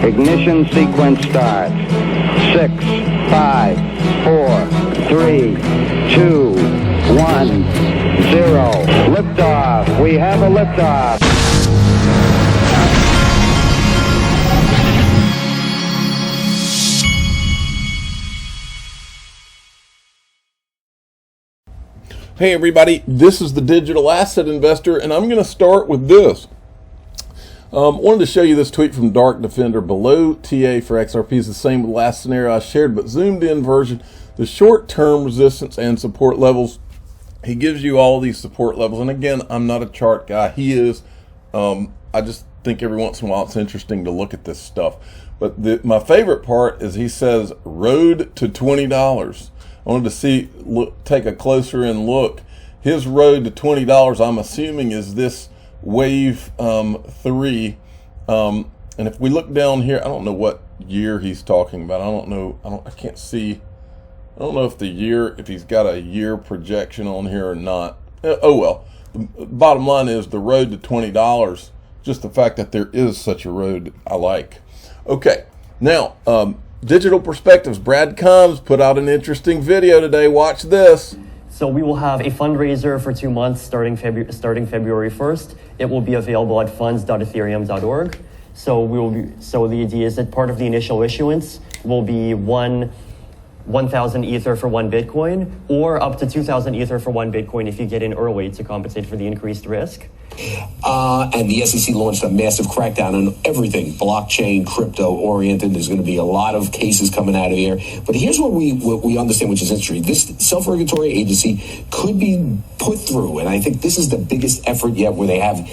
Ignition sequence starts. 6, 5, 4, 3, 2, 1, 0. Liftoff. We have a liftoff. Hey everybody, this is the Digital Asset Investor, and I'm going to start with this. Wanted to show you this tweet from Dark Defender. Below TA for XRP is the same with the last scenario I shared, but zoomed in version. The short-term resistance and support levels. He gives you all these support levels, and again, I'm not a chart guy. He is. I just think every once in a while it's interesting to look at this stuff. But my favorite part is he says, road to $20. I wanted to take a closer in look. His road to $20, I'm assuming, is this wave 3. And if we look down here, I don't know what year he's talking about. I don't know. I can't see. I don't know if he's got a year projection on here or not. Oh well. The bottom line is the road to $20. Just the fact that there is such a road, I like. Okay, now. Digital Perspectives. Brad Combs put out an interesting video today. Watch this. So we will have a fundraiser for 2 months starting February 1st. It will be available at funds.ethereum.org. So the idea is that part of the initial issuance will be 1,000 Ether for 1 Bitcoin, or up to 2,000 Ether for 1 Bitcoin if you get in early to compensate for the increased risk. And the SEC launched a massive crackdown on everything blockchain, crypto oriented. There's going to be a lot of cases coming out of here. But here's what we understand, which is interesting. This self-regulatory agency could be put through, and I think this is the biggest effort yet, where they have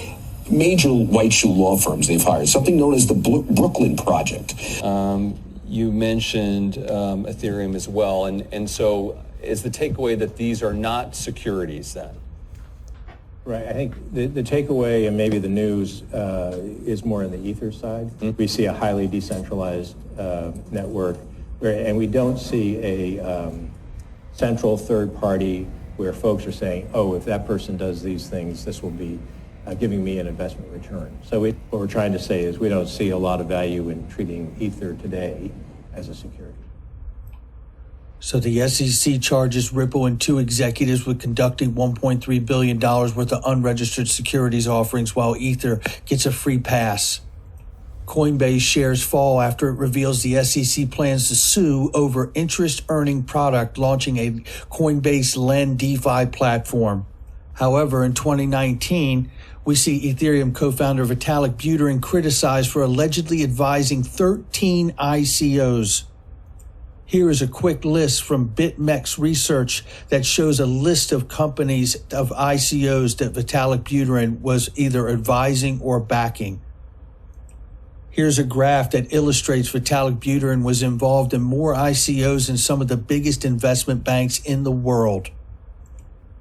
major white shoe law firms they've hired, something known as the Brooklyn Project. You mentioned Ethereum as well, and so is the takeaway that these are not securities then? Right. I think the takeaway, and maybe the news, is more on the Ether side. Mm-hmm. We see a highly decentralized network, and we don't see a central third party where folks are saying, oh, if that person does these things, this will be giving me an investment return. So what we're trying to say is we don't see a lot of value in treating Ether today as a security. So the SEC charges Ripple and 2 executives with conducting $1.3 billion worth of unregistered securities offerings, while Ether gets a free pass. Coinbase shares fall after it reveals the SEC plans to sue over interest-earning product launching a Coinbase Lend DeFi platform. However, in 2019, we see Ethereum co-founder Vitalik Buterin criticized for allegedly advising 13 ICOs. Here is a quick list from BitMEX research that shows a list of companies of ICOs that Vitalik Buterin was either advising or backing. Here's a graph that illustrates Vitalik Buterin was involved in more ICOs than some of the biggest investment banks in the world.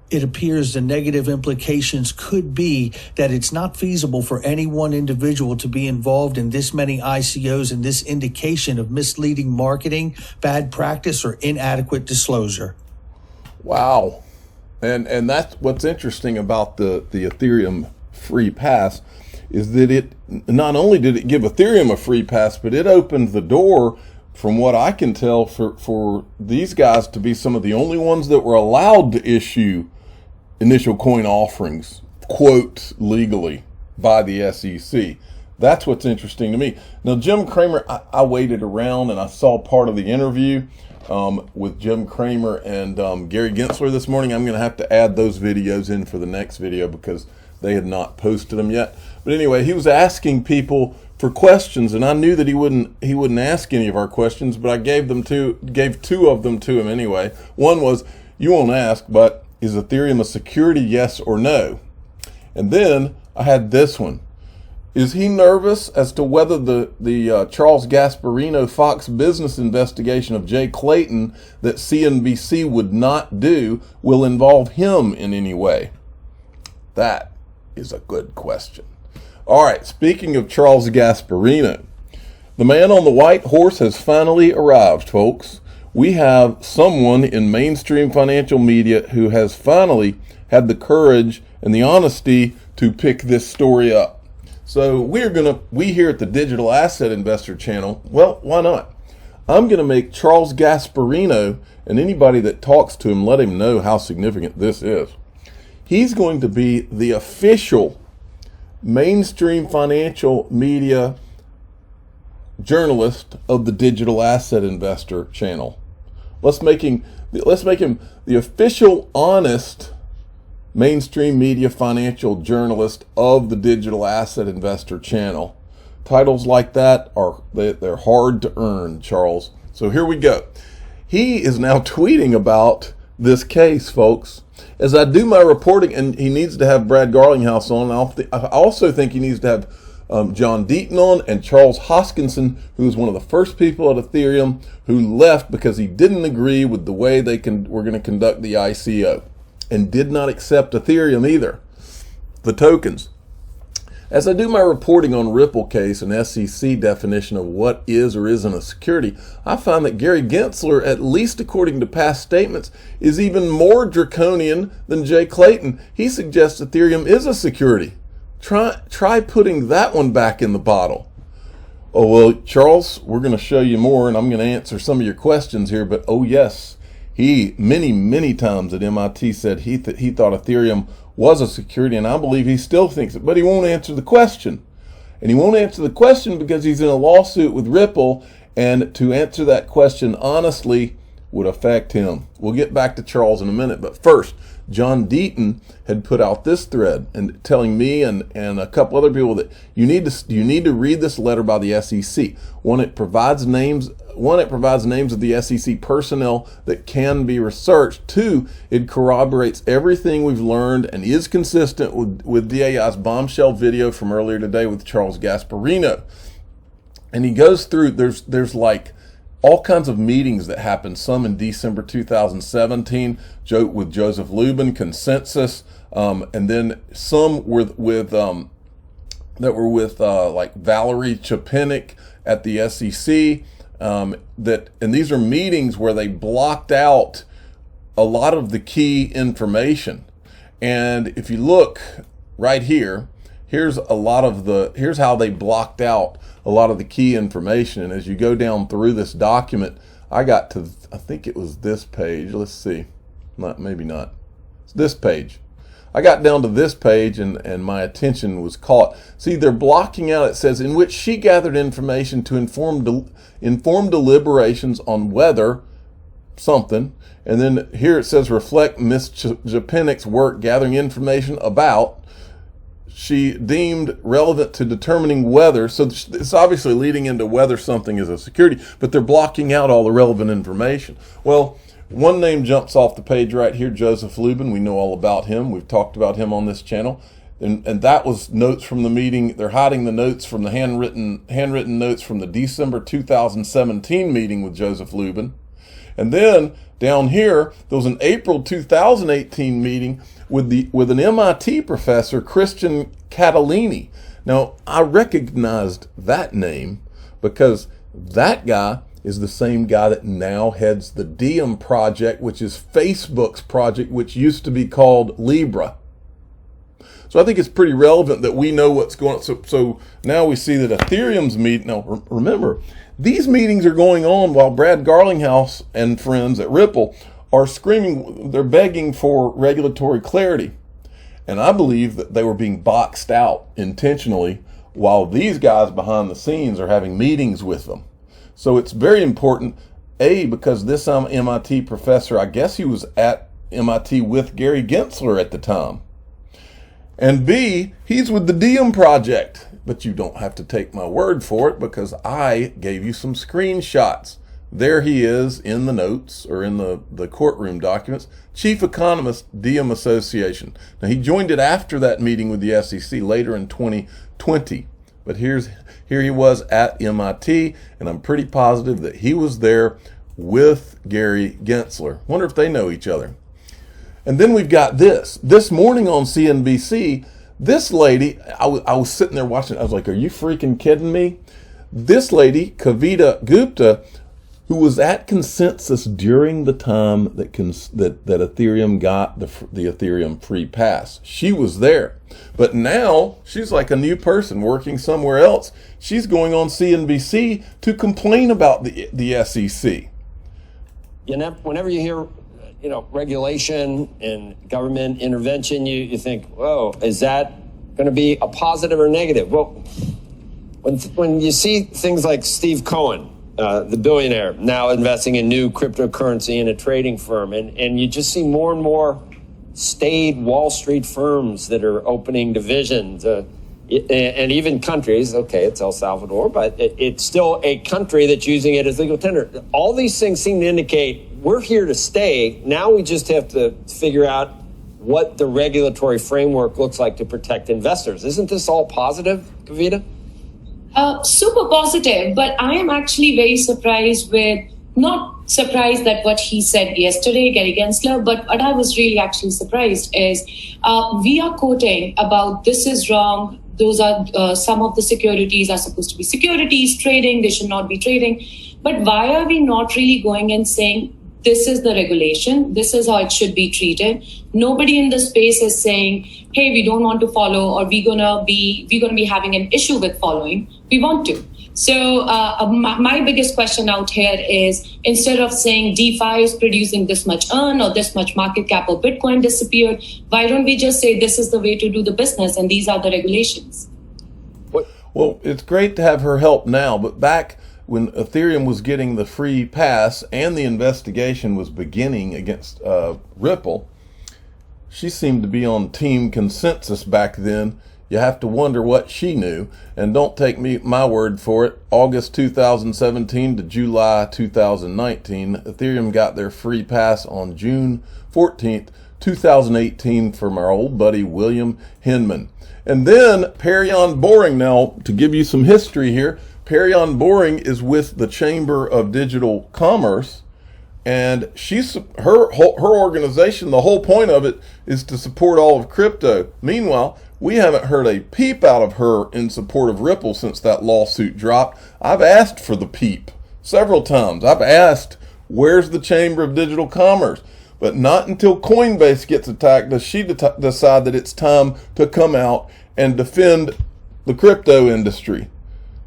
It appears the negative implications could be that it's not feasible for any one individual to be involved in this many ICOs, and this indication of misleading marketing, bad practice, or inadequate disclosure. Wow. And that's what's interesting about the Ethereum free pass, is that it not only did it give Ethereum a free pass, but it opened the door, from what I can tell, for these guys to be some of the only ones that were allowed to issue initial coin offerings, quote, legally by the SEC. That's what's interesting to me. Now, Jim Cramer, I waited around and I saw part of the interview with Jim Cramer and Gary Gensler this morning. I'm going to have to add those videos in for the next video because they had not posted them yet. But anyway, he was asking people for questions, and I knew that he wouldn't ask any of our questions, but I gave 2 of them to him anyway. One was, you won't ask, but is Ethereum a security, yes or no? And then I had this one. Is he nervous as to whether the Charles Gasparino Fox Business investigation of Jay Clayton that CNBC would not do will involve him in any way? That is a good question. All right, speaking of Charles Gasparino, the man on the white horse has finally arrived, folks. We have someone in mainstream financial media who has finally had the courage and the honesty to pick this story up. So we here at the Digital Asset Investor channel, well, why not? I'm going to make Charles Gasparino, and anybody that talks to him, let him know how significant this is. He's going to be the official mainstream financial media journalist of the Digital Asset Investor channel. Let's make him the official, honest mainstream media financial journalist of the Digital Asset Investor channel. Titles like that they're hard to earn, Charles. So here we go. He is now tweeting about this case, folks. As I do my reporting, and he needs to have Brad Garlinghouse on. I also think he needs to have John Deaton on, and Charles Hoskinson, who was one of the first people at Ethereum who left because he didn't agree with the way were going to conduct the ICO, and did not accept Ethereum either, the tokens. As I do my reporting on Ripple case and SEC definition of what is or isn't a security, I find that Gary Gensler, at least according to past statements, is even more draconian than Jay Clayton. He suggests Ethereum is a security. Try putting that one back in the bottle. Oh, well, Charles, we're going to show you more, and I'm going to answer some of your questions here, but oh yes, he many times at MIT said he thought Ethereum was a security, and I believe he still thinks it, but he won't answer the question. And he won't answer the question because he's in a lawsuit with Ripple, and to answer that question honestly would affect him. We'll get back to Charles in a minute, but first, John Deaton had put out this thread and telling me and a couple other people that you need to read this letter by the SEC. One, it provides names of the SEC personnel that can be researched. Two, it corroborates everything we've learned and is consistent with DAI's bombshell video from earlier today with Charles Gasparino. And he goes through, there's like all kinds of meetings that happened, some in December 2017 with Joseph Lubin, Consensus, and then some with like Valerie Chapinick at the SEC. And these are meetings where they blocked out a lot of the key information. And if you look right here, here's how they blocked out a lot of the key information. And as you go down through this document, I got to, I think it was this page. Let's see. Maybe not. It's this page. I got down to this page and my attention was caught. See, they're blocking out, it says, in which she gathered information to inform deliberations on whether something. And then here it says, reflect Ms. Japinick's work gathering information about she deemed relevant to determining whether, so it's obviously leading into whether something is a security, but they're blocking out all the relevant information. Well, one name jumps off the page right here, Joseph Lubin. We know all about him. We've talked about him on this channel. And that was notes from the meeting. They're hiding the notes from the handwritten notes from the December 2017 meeting with Joseph Lubin. And then down here, there was an April 2018 meeting with an MIT professor, Christian Catalini. Now, I recognized that name because that guy is the same guy that now heads the Diem project, which is Facebook's project, which used to be called Libra. So I think it's pretty relevant that we know what's going on. So now we see that Ethereum's meeting. Now, remember, these meetings are going on while Brad Garlinghouse and friends at Ripple are screaming, they're begging for regulatory clarity. And I believe that they were being boxed out intentionally while these guys behind the scenes are having meetings with them. So it's very important, A, because this MIT professor, I guess he was at MIT with Gary Gensler at the time. And B, he's with the Diem project. But you don't have to take my word for it because I gave you some screenshots. There he is in the notes or in the courtroom documents, Chief Economist, Diem Association. Now he joined it after that meeting with the SEC later in 2020. But here he was at MIT, and I'm pretty positive that he was there with Gary Gensler. Wonder if they know each other. And then we've got this morning on CNBC, this lady, I was sitting there watching, I was like, are you freaking kidding me? This lady, Kavita Gupta, who was at consensus during the time that Ethereum got the Ethereum free pass. She was there. But now she's like a new person working somewhere else. She's going on CNBC to complain about the SEC. Whenever you hear, regulation and government intervention, you think, whoa, is that going to be a positive or negative? Well, when you see things like Steve Cohen, the billionaire, now investing in new cryptocurrency in a trading firm, and you just see more and more staid Wall Street firms that are opening divisions, and even countries. Okay, it's El Salvador, but it's still a country that's using it as legal tender. All these things seem to indicate we're here to stay. Now we just have to figure out what the regulatory framework looks like to protect investors. Isn't this all positive, Kavita? Super positive, but I am actually very not surprised that what he said yesterday, Gary Gensler, but what I was really actually surprised is we are quoting about this is wrong. Those are some of the securities are supposed to be securities trading. They should not be trading. But why are we not really going and saying this is the regulation, this is how it should be treated? Nobody in the space is saying, hey, we don't want to follow, or we're gonna be having an issue with following. We want to. So my biggest question out here is, instead of saying DeFi is producing this much earn or this much market cap or Bitcoin disappeared, why don't we just say this is the way to do the business and these are the regulations? Well, it's great to have her help now, but back when Ethereum was getting the free pass and the investigation was beginning against Ripple, she seemed to be on team consensus back then. You have to wonder what she knew. And don't take my word for it. August 2017 to July 2019, Ethereum got their free pass on June 14th, 2018 from our old buddy William Hinman. And then Perion Boring, now to give you some history here, Perion Boring is with the Chamber of Digital Commerce, and her organization, the whole point of it is to support all of crypto. Meanwhile, we haven't heard a peep out of her in support of Ripple since that lawsuit dropped. I've asked for the peep several times. I've asked, where's the Chamber of Digital Commerce? But not until Coinbase gets attacked does she decide that it's time to come out and defend the crypto industry.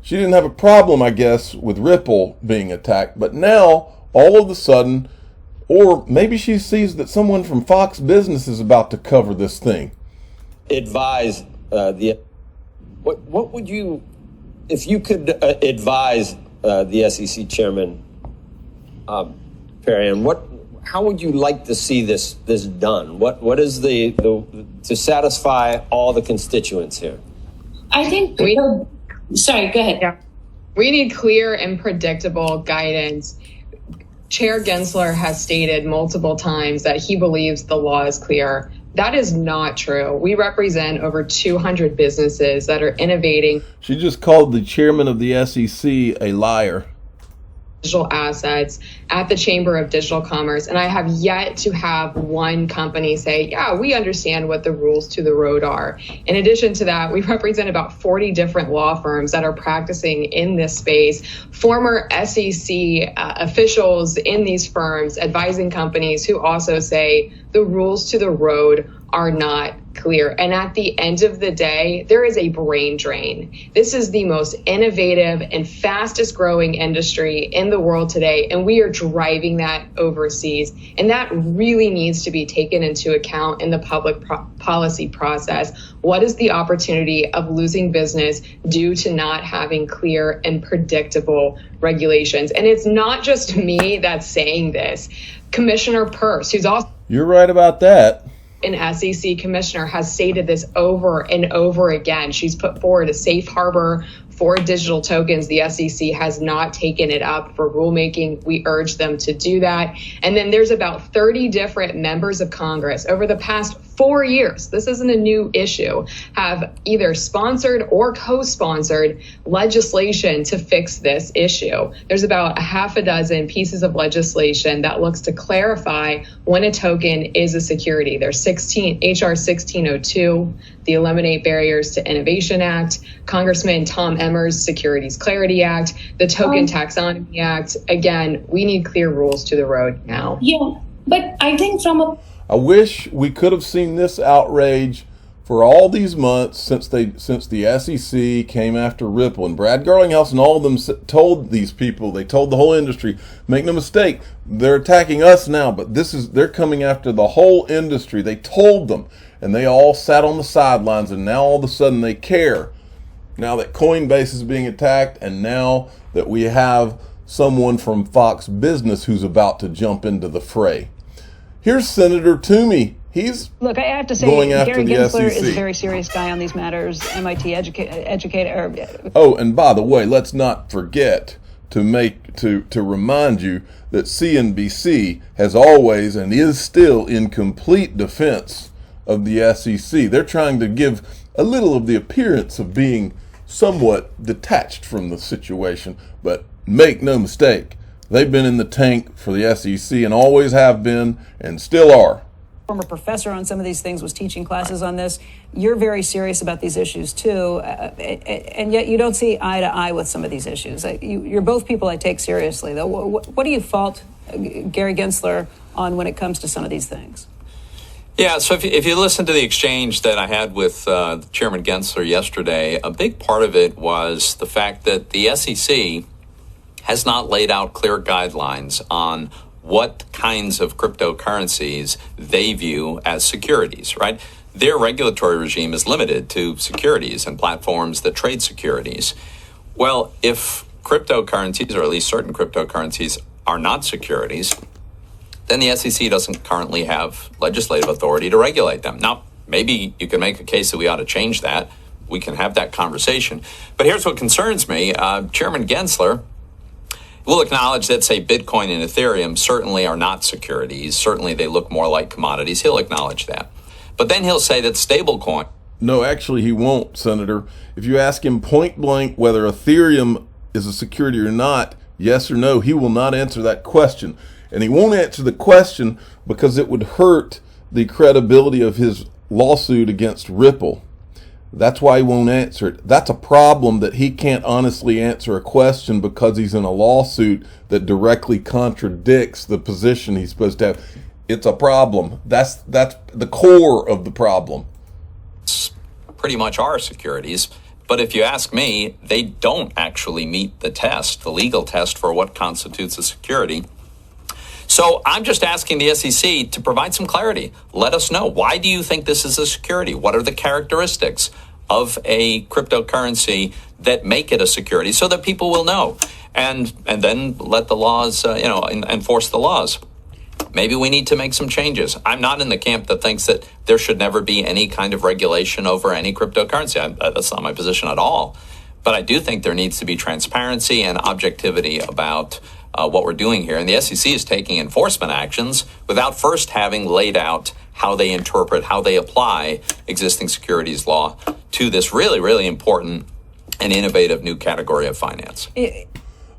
She didn't have a problem, I guess, with Ripple being attacked, but now, all of a sudden, or maybe she sees that someone from Fox Business is about to cover this thing. Advise what would you, if you could advise the SEC chairman, Perion, how would you like to see this done? What is the to satisfy all the constituents here? I think sorry, go ahead. Yeah. We need clear and predictable guidance. Chair Gensler has stated multiple times that he believes the law is clear. That is not true. We represent over 200 businesses that are innovating. She just called the chairman of the SEC a liar. Digital assets at the Chamber of Digital Commerce, and I have yet to have one company say, yeah, we understand what the rules to the road are. In addition to that, we represent about 40 different law firms that are practicing in this space, former SEC officials in these firms advising companies who also say the rules to the road are not clear. And at the end of the day, there is a brain drain. This is the most innovative and fastest growing industry in the world today, and we are driving that overseas. And that really needs to be taken into account in the public policy process. What is the opportunity of losing business due to not having clear and predictable regulations? And it's not just me that's saying this. Commissioner Peirce, who's also— You're right about that. An SEC commissioner, has stated this over and over again. She's put forward a safe harbor for digital tokens. The SEC has not taken it up for rulemaking. We urge them to do that. And then there's about 30 different members of Congress over the past 4 years, this isn't a new issue, have either sponsored or co-sponsored legislation to fix this issue. There's about a half a dozen pieces of legislation that looks to clarify when a token is a security. There's HR 1602, the Eliminate Barriers to Innovation Act, Congressman Tom Emmer's Securities Clarity Act, the Token Taxonomy Act. Again, we need clear rules to the road now. Yeah, but I think I wish we could have seen this outrage for all these months since the SEC came after Ripple, and Brad Garlinghouse and all of them told these people, they told the whole industry, make no mistake, they're attacking us now, but they're coming after the whole industry. They told them, and they all sat on the sidelines, and now all of a sudden they care. Now that Coinbase is being attacked, and now that we have someone from Fox Business who's about to jump into the fray. Here's Senator Toomey. Look, I have to say, Gary Gensler is a very serious guy on these matters. MIT educator. Oh, and by the way, let's not forget to remind you that CNBC has always and is still in complete defense of the SEC. They're trying to give a little of the appearance of being somewhat detached from the situation, but make no mistake, they've been in the tank for the SEC and always have been and still are. Former professor on some of these things was teaching classes on this. You're very serious about these issues too, and yet you don't see eye to eye with some of these issues. You're both people I take seriously, though. What do you fault Gary Gensler on when it comes to some of these things? Yeah, so if you listen to the exchange that I had with Chairman Gensler yesterday, a big part of it was the fact that the SEC has not laid out clear guidelines on what kinds of cryptocurrencies they view as securities, right? Their regulatory regime is limited to securities and platforms that trade securities. Well, if cryptocurrencies, or at least certain cryptocurrencies, are not securities, then the SEC doesn't currently have legislative authority to regulate them. Now, maybe you can make a case that we ought to change that. We can have that conversation. But here's what concerns me. Chairman Gensler will acknowledge that, say, Bitcoin and Ethereum certainly are not securities. Certainly they look more like commodities. He'll acknowledge that. But then he'll say that stablecoin. No, actually he won't, Senator. If you ask him point blank whether Ethereum is a security or not, yes or no, he will not answer that question. And he won't answer the question because it would hurt the credibility of his lawsuit against Ripple. That's why he won't answer it. That's a problem, that he can't honestly answer a question because he's in a lawsuit that directly contradicts the position he's supposed to have. It's a problem. That's the core of the problem. Pretty much are securities. But if you ask me, they don't actually meet the test, the legal test for what constitutes a security. So I'm just asking the SEC to provide some clarity. Let us know. Why do you think this is a security? What are the characteristics of a cryptocurrency that make it a security, so that people will know? And then let the laws, enforce the laws. Maybe we need to make some changes. I'm not in the camp that thinks that there should never be any kind of regulation over any cryptocurrency. That's not my position at all. But I do think there needs to be transparency and objectivity about what we're doing here. And the SEC is taking enforcement actions without first having laid out how they interpret, how they apply existing securities law to this really, really important and innovative new category of finance.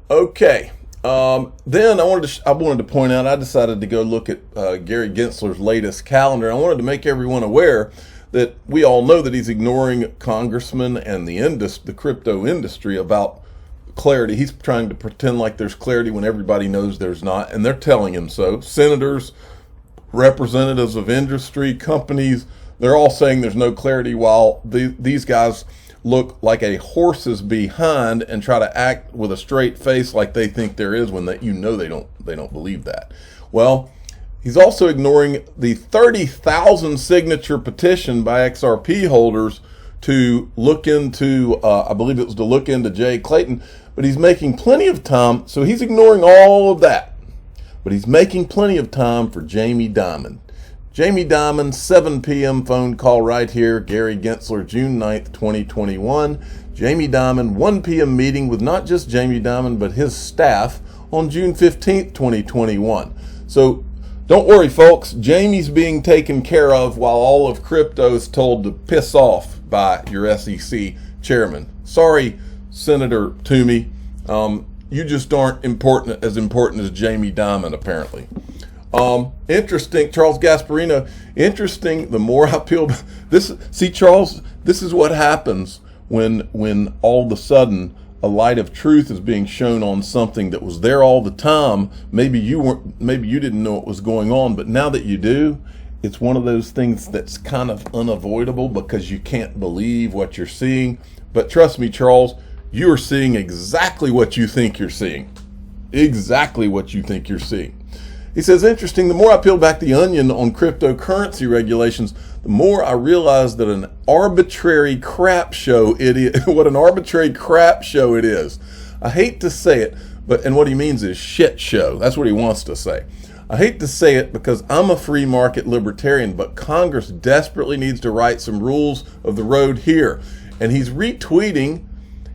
Okay. Then I wanted to point out, I decided to go look at Gary Gensler's latest calendar. I wanted to make everyone aware that we all know that he's ignoring congressmen and the crypto industry about clarity. He's trying to pretend like there's clarity when everybody knows there's not, and they're telling him so. Senators, representatives of industry, companies, they're all saying there's no clarity, while these guys look like a horse's behind and try to act with a straight face like they think there is, when they don't believe that. Well, he's also ignoring the 30,000 signature petition by XRP holders to look into, I believe it was to look into Jay Clayton, but he's making plenty of time, so he's ignoring all of that. But he's making plenty of time for Jamie Dimon. Jamie Dimon, 7 p.m. phone call right here. Gary Gensler, June 9th, 2021. Jamie Dimon, 1 p.m. meeting with not just Jamie Dimon, but his staff on June 15th, 2021. So Don't worry, folks. Jamie's being taken care of while all of crypto is told to piss off by your SEC chairman. Sorry, Senator Toomey. You just aren't as important as Jamie Dimon, apparently. Interesting, Charles Gasparino. Interesting. The more I peel this, see, Charles, this is what happens when all of a sudden a light of truth is being shown on something that was there all the time. Maybe you didn't know what was going on, but now that you do, it's one of those things that's kind of unavoidable because you can't believe what you're seeing. But trust me, Charles, you are seeing exactly what you think you're seeing. Exactly what you think you're seeing. He says, interesting, the more I peel back the onion on cryptocurrency regulations, the more I realize that an arbitrary crap show it is. What an arbitrary crap show it is. I hate to say it, and what he means is shit show. That's what he wants to say. I hate to say it because I'm a free market libertarian, but Congress desperately needs to write some rules of the road here. And he's retweeting.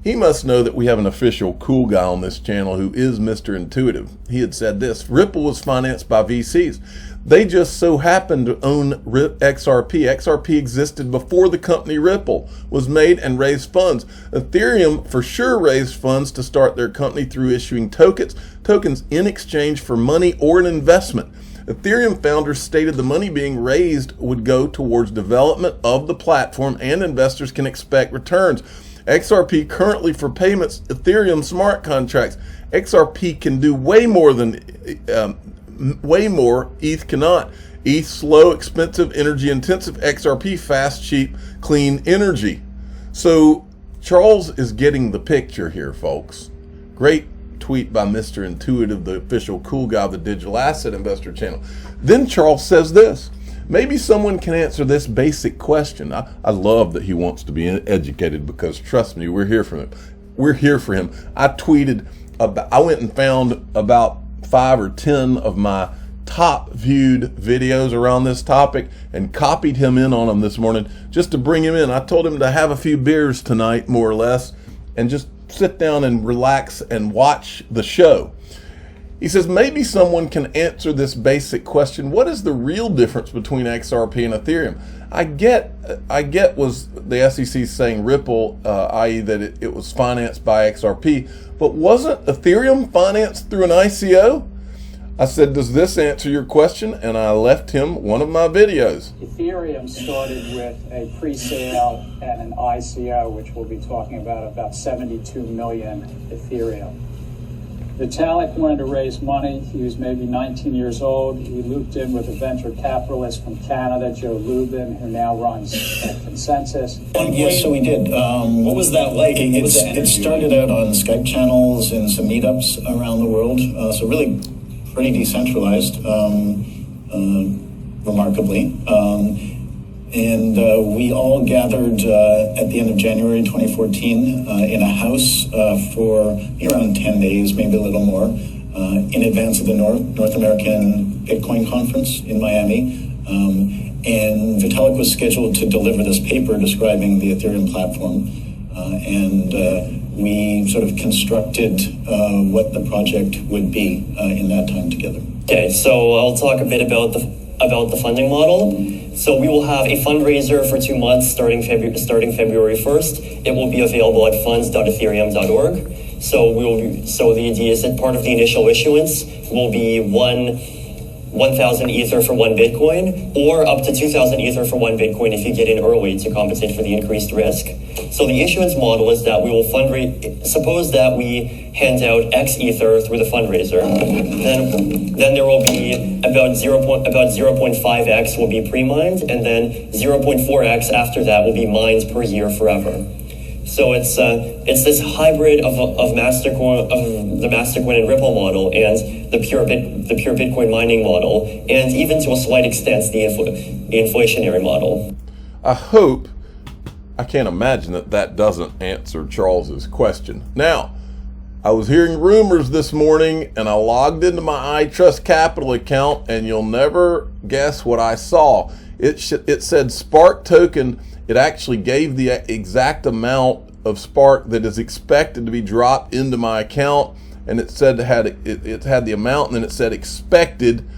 He must know that we have an official cool guy on this channel who is Mr. Intuitive. He had said this: Ripple was financed by VCs. They just so happened to own XRP. XRP existed before the company Ripple was made and raised funds. Ethereum for sure raised funds to start their company through issuing tokens in exchange for money or an investment. Ethereum founders stated the money being raised would go towards development of the platform and investors can expect returns. XRP currently for payments, Ethereum smart contracts. XRP can do way more, ETH cannot. ETH slow, expensive, energy intensive. XRP fast, cheap, clean energy. So Charles is getting the picture here, folks. Great tweet by Mr. Intuitive, the official cool guy of the Digital Asset Investor channel. Then Charles says this: maybe someone can answer this basic question. I love that he wants to be educated because, trust me, we're here for him. We're here for him. I went and found about 5 or 10 of my top viewed videos around this topic and copied him in on them this morning just to bring him in. I told him to have a few beers tonight, more or less, and just sit down and relax and watch the show. He says, maybe someone can answer this basic question. What is the real difference between XRP and Ethereum? I get was the SEC saying Ripple, i.e. that it was financed by XRP, but wasn't Ethereum financed through an ICO? I said, does this answer your question? And I left him one of my videos. Ethereum started with a pre-sale and an ICO, which we'll be talking about 72 million Ethereum. Vitalik wanted to raise money. He was maybe 19 years old. He looped in with a venture capitalist from Canada, Joe Lubin, who now runs Consensus. Yes, so we did. What was that like? It started out on Skype channels and some meetups around the world. So really pretty decentralized, remarkably. And we all gathered at the end of January 2014 in a house for around 10 days, maybe a little more, in advance of the North American Bitcoin conference in Miami. And Vitalik was scheduled to deliver this paper describing the Ethereum platform. And we sort of constructed what the project would be in that time together. Okay, so I'll talk a bit about the funding model. So we will have a fundraiser for 2 months starting February 1st. It will be available at funds.ethereum.org. So the idea is that part of the initial issuance will be 1,000 Ether for 1 Bitcoin, or up to 2,000 Ether for 1 Bitcoin if you get in early to compensate for the increased risk. So the issuance model is that we will fundraise. Suppose that we hand out X Ether through the fundraiser, then there will be about 0.5x will be pre-mined, and then 0.4x after that will be mined per year forever. So it's this hybrid of Mastercoin, of the Mastercoin and Ripple model, and the pure Bitcoin mining model, and even to a slight extent the inflationary model. I can't imagine that doesn't answer Charles's question. Now, I was hearing rumors this morning, and I logged into my iTrustCapital account, and you'll never guess what I saw. It said Spark token. It actually gave the exact amount of Spark that is expected to be dropped into my account, and it said it had the amount, and then it said expected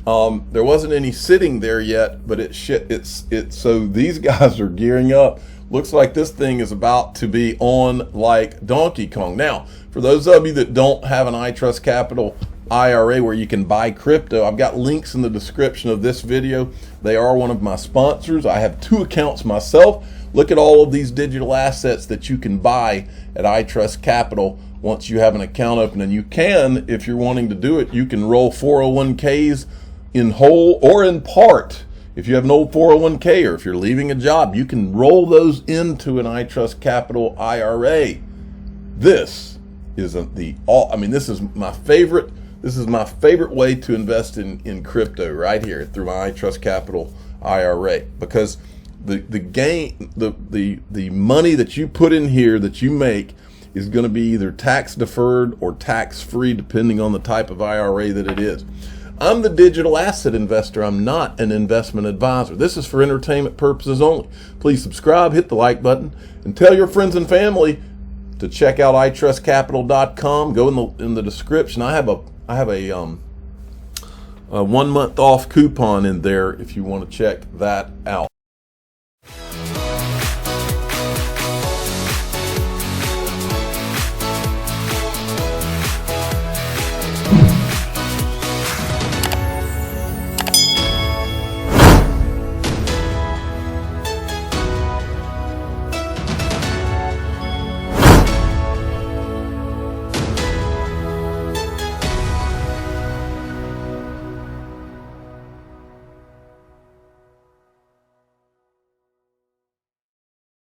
There wasn't any sitting there yet, but so these guys are gearing up. Looks like this thing is about to be on like Donkey Kong. Now, for those of you that don't have an iTrustCapital IRA where you can buy crypto, I've got links in the description of this video. They are one of my sponsors. I have 2 accounts myself. Look at all of these digital assets that you can buy at iTrustCapital once you have an account open. And you can, if you're wanting to do it, you can roll 401ks in whole or in part. If you have an old 401k or if you're leaving a job, you can roll those into an iTrustCapital IRA. This is this is my favorite. This is my favorite way to invest in crypto right here through my iTrustCapital IRA, because the money that you put in here that you make is going to be either tax deferred or tax free depending on the type of IRA that it is. I'm the digital asset investor. I'm not an investment advisor. This is for entertainment purposes only. Please subscribe, hit the like button, and tell your friends and family to check out iTrustCapital.com. Go in the description. I have a 1 month off coupon in there if you want to check that out.